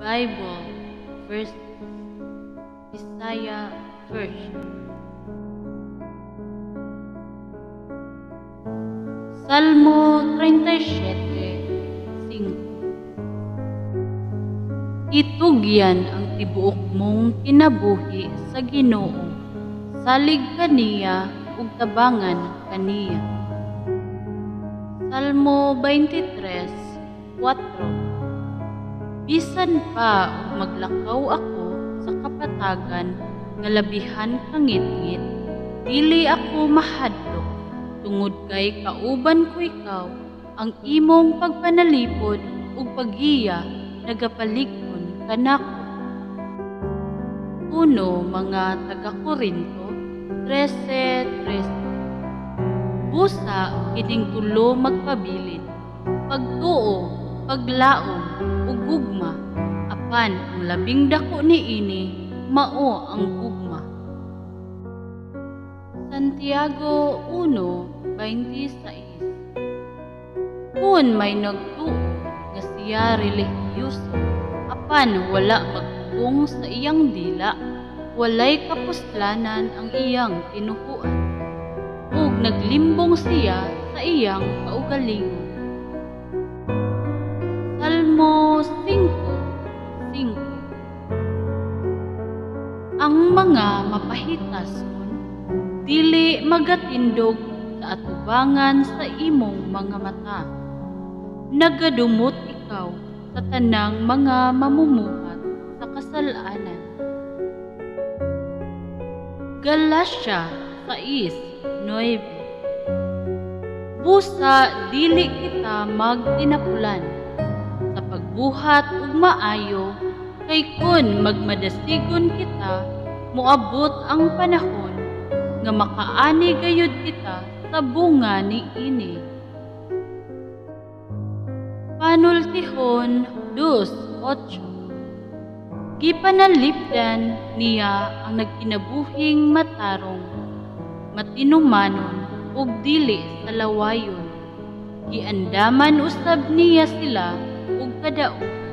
Bible verse Isaiah version. Salmo 37:5. Itugyan ang tibuok mong kinabuhi sa Ginoo, salig kaniya ug tabangan kaniya. Salmo 23:4. Bisan pa og maglakaw ako sa kapatagan nga labihan kangit-ngit, dili ako mahadlok, tungod kay kauban ko ikaw, ang imong pagpanalipod ug paggiya nagapaligton kanako. Uno mga taga-Korinto 13:13. Busa kining tulo magpabilin, pagtuo, paglaom ug gugma, apan ang labing dako niini mao ang gugma. Santiago 1:26. Kung may nagtuo nga siya relihiyoso, apan wala magtugong sa iyang dila, walay kapuslanan ang iyang tinuhuan, ug naglimbong siya sa iyang kaugalingon. Salmo 5:5. Ang mga mapahitason dili magatindog sa atubangan sa imong mga mata. Nagadumot ikaw sa tanang mga mamumuhat sa kasalanan. Galatia 6:9. Busa dili kita magtinapulan sa pagbuhat ug maayo, kay kun magmadasigon kita, moabot ang panahon nga makaani gayud kita sa bunga niini. Panultihon 2:8. Gipanalipdan niya ang nagkinabuhing matarong, matinumanon ug dili sa lawayon. Giandaman usab niya sila ug kadaot.